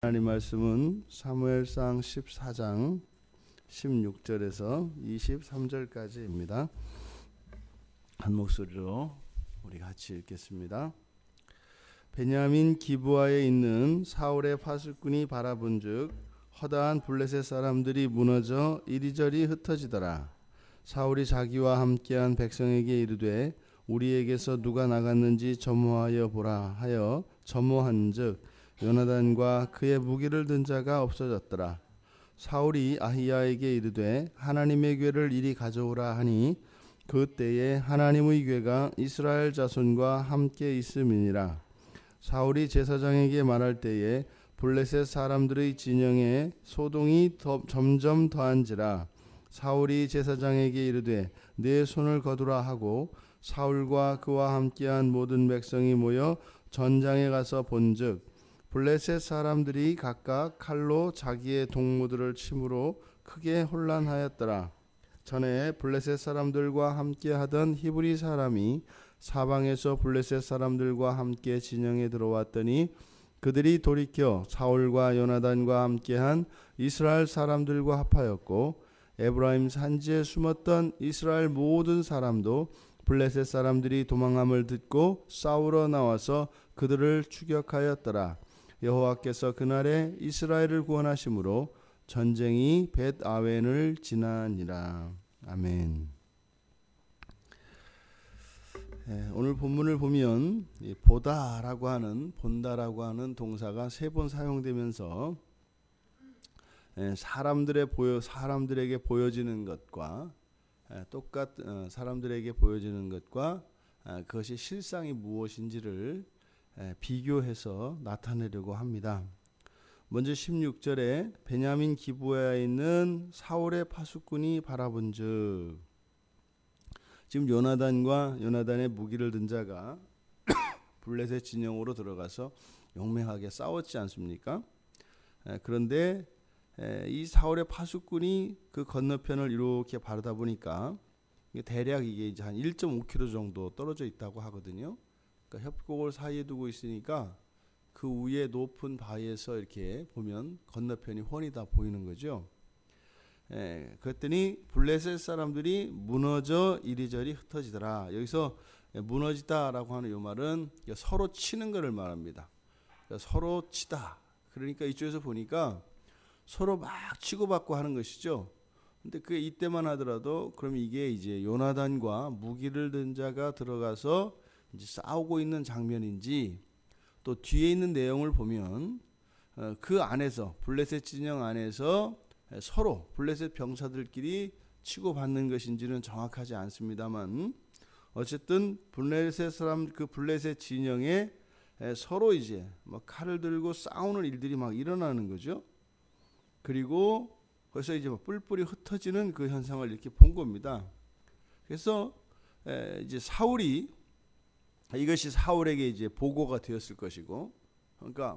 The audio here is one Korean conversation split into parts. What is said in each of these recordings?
하나님 말씀은 사무엘상 14장 16절에서 23절까지입니다. 한 목소리로 우리 같이 읽겠습니다. 베냐민 기브아에 있는 사울의 파수꾼이 바라본즉 허다한 블레셋 사람들이 무너져 이리저리 흩어지더라. 사울이 자기와 함께한 백성에게 이르되 우리에게서 누가 나갔는지 점호하여 보라 하여 점호한즉 요나단과 그의 무기를 든 자가 없어졌더라. 사울이 아히야에게 이르되 하나님의 궤를 이리 가져오라 하니 그때에 하나님의 궤가 이스라엘 자손과 함께 있음이니라. 사울이 제사장에게 말할 때에 블레셋 사람들의 진영에 소동이 점점 더한지라. 사울이 제사장에게 이르되 내 손을 거두라 하고 사울과 그와 함께한 모든 백성이 모여 전장에 가서 본즉 블레셋 사람들이 각각 칼로 자기의 동무들을 침으로 크게 혼란하였더라. 전에 블레셋 사람들과 함께하던 히브리 사람이 사방에서 블레셋 사람들과 함께 진영에 들어왔더니 그들이 돌이켜 사울과 요나단과 함께한 이스라엘 사람들과 합하였고 에브라임 산지에 숨었던 이스라엘 모든 사람도 블레셋 사람들이 도망함을 듣고 싸우러 나와서 그들을 추격하였더라. 여호와께서 그날에 이스라엘을 구원하심으로 전쟁이 벳아웬을 지나니라. 아멘. 오늘 본문을 보면 보다라고 하는 본다라고 하는 동사가 3번 사용되면서 사람들에게 보여지는 것과 사람들에게 보여지는 것과 그것이 실상이 무엇인지를 비교해서 나타내려고 합니다. 먼저 16절에 베냐민 기브아에 있는 사울의 파수꾼이 바라본즉, 지금 요나단의 무기를 든 자가 블레셋 진영으로 들어가서 용맹하게 싸웠지 않습니까? 그런데 이 사울의 파수꾼이 그 건너편을 이렇게 바라다 보니까 대략 이게 이제 한 1.5km 정도 떨어져 있다고 하거든요. 그러니까 협곡을 사이에 두고 있으니까 그 위에 높은 바위에서 이렇게 보면 건너편이 훤히 다 보이는 거죠. 그랬더니 블레셋 사람들이 무너져 이리저리 흩어지더라. 여기서 무너지다라고 하는 이 말은 서로 치는 것을 말합니다. 서로 치다. 그러니까 이쪽에서 보니까 서로 막 치고받고 하는 것이죠. 근데 그게 이때만 하더라도 그럼 이게 이제 요나단과 무기를 든 자가 들어가서 이제 싸우고 있는 장면인지, 또 뒤에 있는 내용을 보면 그 안에서 블레셋 진영 안에서 서로 블레셋 병사들끼리 치고받는 것인지는 정확하지 않습니다만 어쨌든 블레셋 진영에 서로 이제 칼을 들고 싸우는 일들이 막 일어나는 거죠. 그리고 그래서 이제 뿔뿔이 흩어지는 그 현상을 이렇게 본 겁니다. 그래서 이제 이것이 사울에게 이제 보고가 되었을 것이고, 그러니까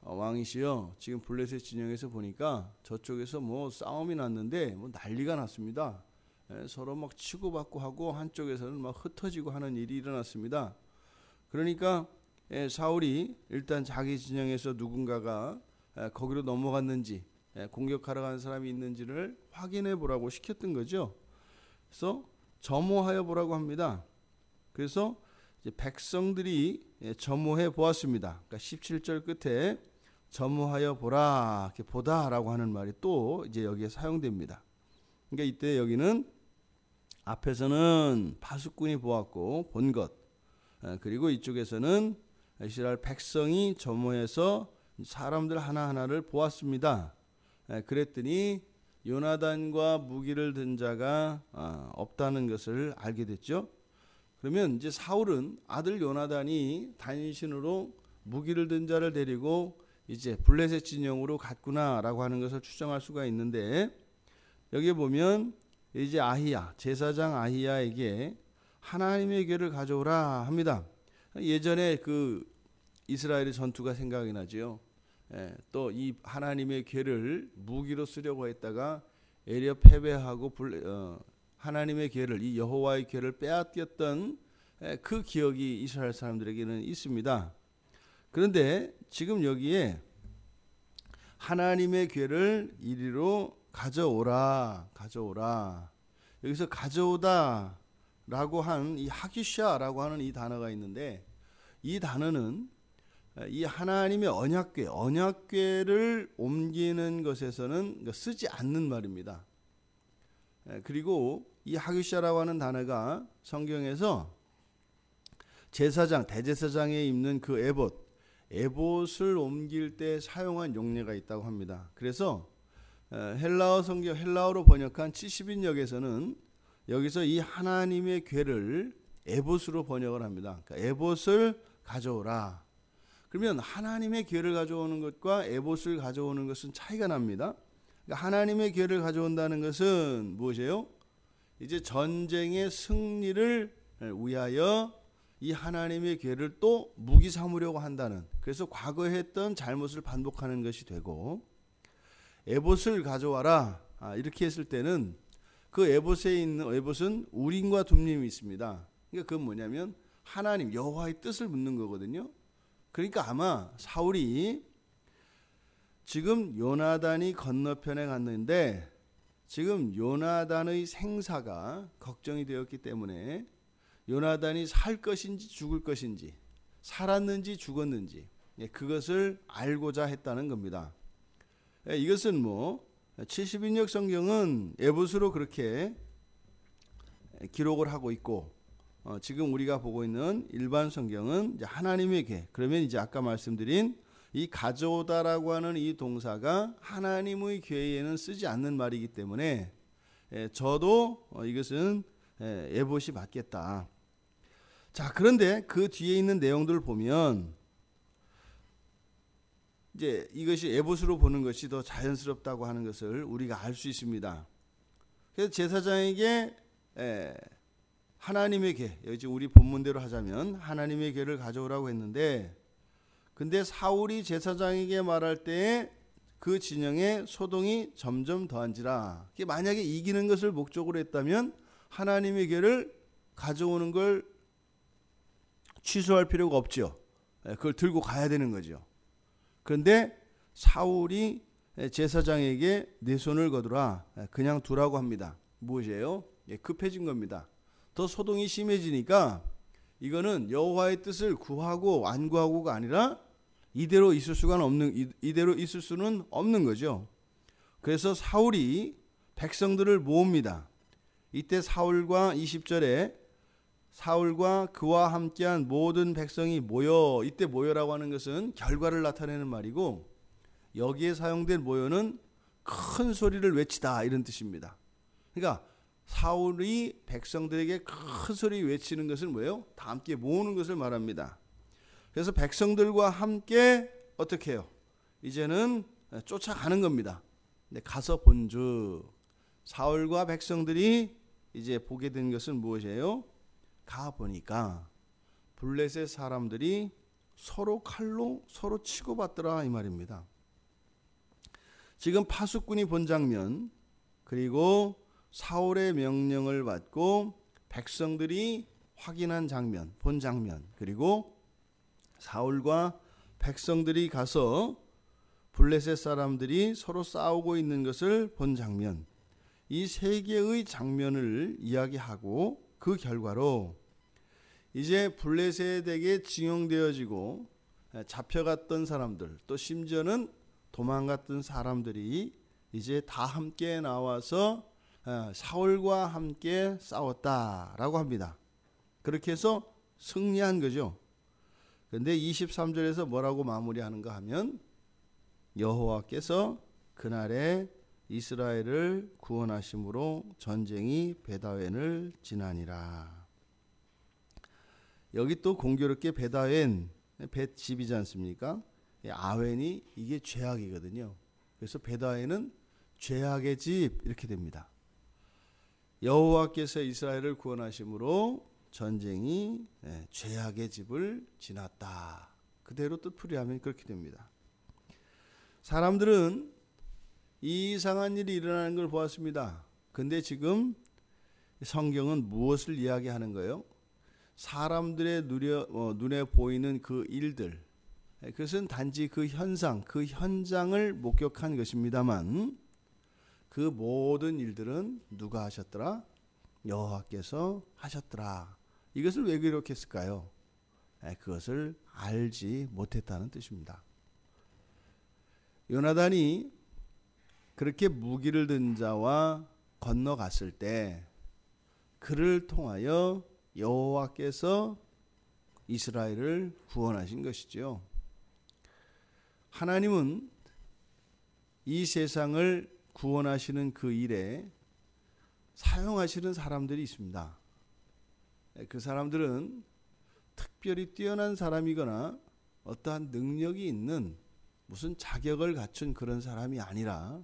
왕이시여, 지금 블레셋 진영에서 보니까 저쪽에서 싸움이 났는데 난리가 났습니다. 서로 막 치고받고 하고 한쪽에서는 막 흩어지고 하는 일이 일어났습니다. 그러니까 사울이 일단 자기 진영에서 누군가가 거기로 넘어갔는지, 공격하러 가는 사람이 있는지를 확인해 보라고 시켰던 거죠. 그래서 점호하여 보라고 합니다. 그래서 이제 백성들이 점호해 보았습니다. 그러니까 17절 끝에 점호하여 보라, 이렇게 보다라고 하는 말이 또 이제 여기에 사용됩니다. 그러니까 이때 여기는 앞에서는 파수꾼이 보았고 본 것, 그리고 이쪽에서는 이스라엘 백성이 점호해서 사람들 하나하나를 보았습니다. 그랬더니 요나단과 무기를 든 자가 없다는 것을 알게 됐죠. 그러면 이제 사울은 아들 요나단이 단신으로 무기를 든 자를 데리고 이제 블레셋 진영으로 갔구나라고 하는 것을 추정할 수가 있는데, 여기 보면 이제 제사장 아히야에게 하나님의 궤를 가져오라 합니다. 예전에 그 이스라엘의 전투가 생각이 나죠. 또 이 하나님의 궤를 무기로 쓰려고 했다가 에리어 패배하고 하나님의 궤를, 이 여호와의 궤를 빼앗겼던 그 기억이 이스라엘 사람들에게는 있습니다. 그런데 지금 여기에 하나님의 궤를 이리로 가져오라. 여기서 가져오다라고 한 이 하기샤라고 하는 이 단어가 있는데, 이 단어는 이 하나님의 언약궤를 옮기는 것에서는 쓰지 않는 말입니다. 그리고 이 하기샤라고 하는 단어가 성경에서 제사장, 대제사장에 입는 그 에봇을 옮길 때 사용한 용례가 있다고 합니다. 그래서 헬라어 성경, 헬라어로 번역한 70인역에서는 여기서 이 하나님의 궤를 에봇으로 번역을 합니다. 그러니까 에봇을 가져오라. 그러면 하나님의 궤를 가져오는 것과 에봇을 가져오는 것은 차이가 납니다. 그러니까 하나님의 궤를 가져온다는 것은 무엇이에요? 이제 전쟁의 승리를 위하여 이 하나님의 궤를 또 무기 삼으려고 한다는, 그래서 과거에 했던 잘못을 반복하는 것이 되고, 에봇을 가져와라 이렇게 했을 때는 그 에봇에 있는 에봇은 우림과 둠림이 있습니다. 그러니까 그건 뭐냐면 하나님 여호와의 뜻을 묻는 거거든요. 그러니까 아마 사울이 지금 요나단이 건너편에 갔는데 지금 요나단의 생사가 걱정이 되었기 때문에 요나단이 살 것인지 죽을 것인지, 살았는지 죽었는지 그것을 알고자 했다는 겁니다. 이것은 70인역 성경은 에봇으로 그렇게 기록을 하고 있고, 지금 우리가 보고 있는 일반 성경은 이제 하나님의 궤, 그러면 이제 아까 말씀드린 이 가져오다라고 하는 이 동사가 하나님의 궤에는 쓰지 않는 말이기 때문에 저도 이것은 에봇이 맞겠다. 자, 그런데 그 뒤에 있는 내용들을 보면 이제 이것이 에봇으로 보는 것이 더 자연스럽다고 하는 것을 우리가 알 수 있습니다. 그래서 제사장에게 하나님의 궤, 여기 우리 본문대로 하자면 하나님의 궤를 가져오라고 했는데, 근데 사울이 제사장에게 말할 때에 그 진영에 소동이 점점 더한지라. 만약에 이기는 것을 목적으로 했다면 하나님의 궤를 가져오는 걸 취소할 필요가 없죠. 그걸 들고 가야 되는 거죠. 그런데 사울이 제사장에게 내 손을 거두라, 그냥 두라고 합니다. 무엇이에요? 급해진 겁니다. 더 소동이 심해지니까 이거는 여호와의 뜻을 구하고 완구하고가 아니라 이대로 있을 수는 없는 거죠. 그래서 사울이 백성들을 모읍니다. 이때 사울과 20절에 사울과 그와 함께한 모든 백성이 모여, 이때 모여라고 하는 것은 결과를 나타내는 말이고, 여기에 사용된 모여는 큰 소리를 외치다 이런 뜻입니다. 그러니까 사울이 백성들에게 큰 소리 외치는 것은 뭐예요? 다 함께 모으는 것을 말합니다. 그래서 백성들과 함께 어떻게 해요? 이제는 쫓아가는 겁니다. 근데 가서 본즉 사울과 백성들이 이제 보게 된 것은 무엇이에요? 가 보니까 블레셋 사람들이 서로 칼로 서로 치고받더라 이 말입니다. 지금 파수꾼이 본 장면, 그리고 사울의 명령을 받고 백성들이 확인한 장면, 본 장면, 그리고 사울과 백성들이 가서 블레셋 사람들이 서로 싸우고 있는 것을 본 장면, 이 세 개의 장면을 이야기하고 그 결과로 이제 블레셋에게 징용되어지고 잡혀갔던 사람들, 또 심지어는 도망갔던 사람들이 이제 다 함께 나와서 사울과 함께 싸웠다라고 합니다. 그렇게 해서 승리한 거죠. 그런데 23절에서 뭐라고 마무리하는가 하면 여호와께서 그날에 이스라엘을 구원하심으로 전쟁이 베다웬을 지나니라. 여기 또 공교롭게 베다웬, 벳집이지 않습니까? 아웬이 이게 죄악이거든요. 그래서 베다웬은 죄악의 집 이렇게 됩니다. 여호와께서 이스라엘을 구원하심으로 전쟁이 죄악의 집을 지났다. 그대로 뜻풀이하면 그렇게 됩니다. 사람들은 이상한 일이 일어나는 걸 보았습니다. 근데 지금 성경은 무엇을 이야기하는 거예요? 사람들의 눈에 보이는 그 일들, 그것은 단지 그 현상, 그 현장을 목격한 것입니다만 그 모든 일들은 누가 하셨더라? 여호와께서 하셨더라. 이것을 왜 그렇게 했을까요? 그것을 알지 못했다는 뜻입니다. 요나단이 그렇게 무기를 든 자와 건너갔을 때 그를 통하여 여호와께서 이스라엘을 구원하신 것이지요. 하나님은 이 세상을 구원하시는 그 일에 사용하시는 사람들이 있습니다. 그 사람들은 특별히 뛰어난 사람이거나 어떠한 능력이 있는 무슨 자격을 갖춘 그런 사람이 아니라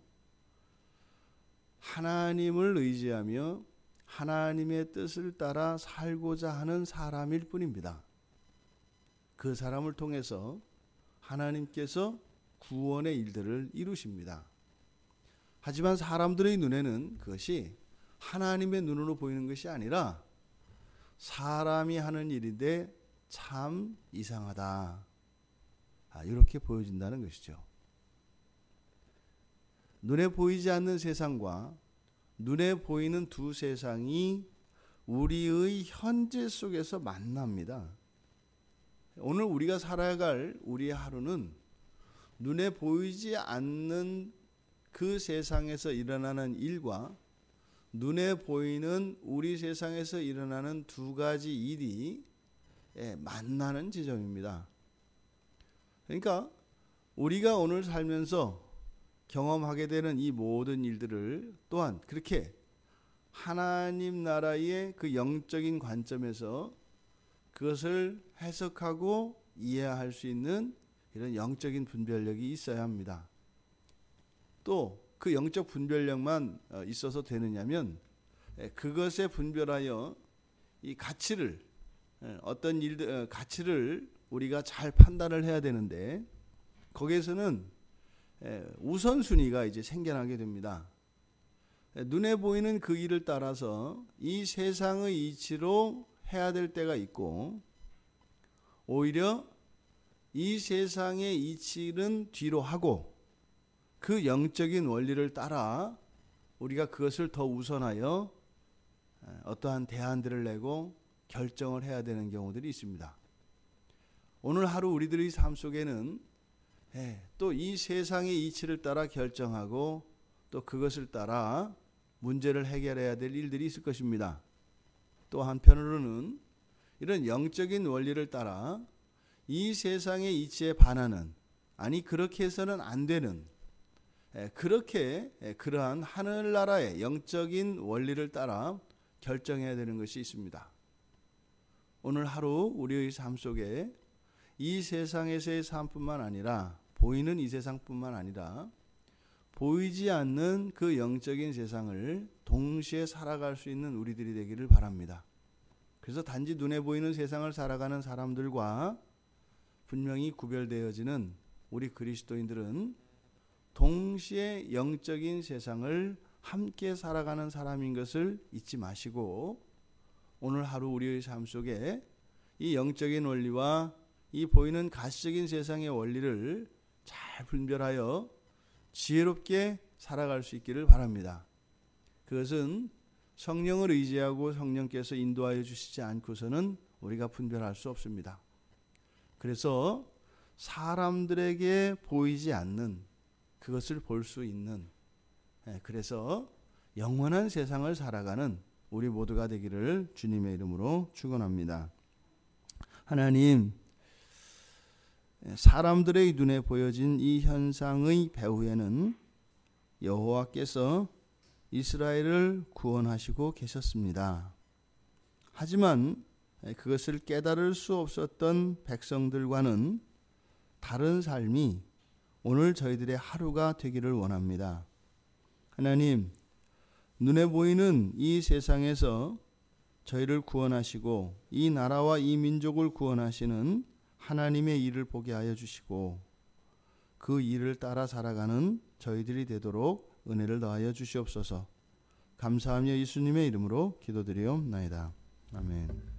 하나님을 의지하며 하나님의 뜻을 따라 살고자 하는 사람일 뿐입니다. 그 사람을 통해서 하나님께서 구원의 일들을 이루십니다. 하지만 사람들의 눈에는 그것이 하나님의 눈으로 보이는 것이 아니라 사람이 하는 일인데 참 이상하다. 이렇게 보여진다는 것이죠. 눈에 보이지 않는 세상과 눈에 보이는 두 세상이 우리의 현재 속에서 만납니다. 오늘 우리가 살아갈 우리의 하루는 눈에 보이지 않는 그 세상에서 일어나는 일과 눈에 보이는 우리 세상에서 일어나는 두 가지 일이 만나는 지점입니다. 그러니까 우리가 오늘 살면서 경험하게 되는 이 모든 일들을 또한 그렇게 하나님 나라의 그 영적인 관점에서 그것을 해석하고 이해할 수 있는 이런 영적인 분별력이 있어야 합니다. 또 그 영적 분별력만 있어서 되느냐면 그것에 분별하여 이 가치를 어떤 일들 가치를 우리가 잘 판단을 해야 되는데 거기에서는 우선순위가 이제 생겨나게 됩니다. 눈에 보이는 그 일을 따라서 이 세상의 이치로 해야 될 때가 있고 오히려 이 세상의 이치는 뒤로 하고 그 영적인 원리를 따라 우리가 그것을 더 우선하여 어떠한 대안들을 내고 결정을 해야 되는 경우들이 있습니다. 오늘 하루 우리들의 삶 속에는 또 이 세상의 이치를 따라 결정하고 또 그것을 따라 문제를 해결해야 될 일들이 있을 것입니다. 또 한편으로는 이런 영적인 원리를 따라 이 세상의 이치에 반하는 아니 그렇게 해서는 안 되는 그렇게 그러한 하늘나라의 영적인 원리를 따라 결정해야 되는 것이 있습니다. 오늘 하루 우리의 삶 속에 이 세상에서의 삶뿐만 아니라 보이는 이 세상뿐만 아니라 보이지 않는 그 영적인 세상을 동시에 살아갈 수 있는 우리들이 되기를 바랍니다. 그래서 단지 눈에 보이는 세상을 살아가는 사람들과 분명히 구별되어지는 우리 그리스도인들은 동시에 영적인 세상을 함께 살아가는 사람인 것을 잊지 마시고 오늘 하루 우리의 삶 속에 이 영적인 원리와 이 보이는 가시적인 세상의 원리를 잘 분별하여 지혜롭게 살아갈 수 있기를 바랍니다. 그것은 성령을 의지하고 성령께서 인도하여 주시지 않고서는 우리가 분별할 수 없습니다. 그래서 사람들에게 보이지 않는 그것을 볼 수 있는 그래서 영원한 세상을 살아가는 우리 모두가 되기를 주님의 이름으로 축원합니다. 하나님, 사람들의 눈에 보여진 이 현상의 배후에는 여호와께서 이스라엘을 구원하시고 계셨습니다. 하지만 그것을 깨달을 수 없었던 백성들과는 다른 삶이 오늘 저희들의 하루가 되기를 원합니다. 하나님, 눈에 보이는 이 세상에서 저희를 구원하시고 이 나라와 이 민족을 구원하시는 하나님의 일을 보게 하여 주시고 그 일을 따라 살아가는 저희들이 되도록 은혜를 더하여 주시옵소서. 감사하며 예수님의 이름으로 기도드리옵나이다. 아멘.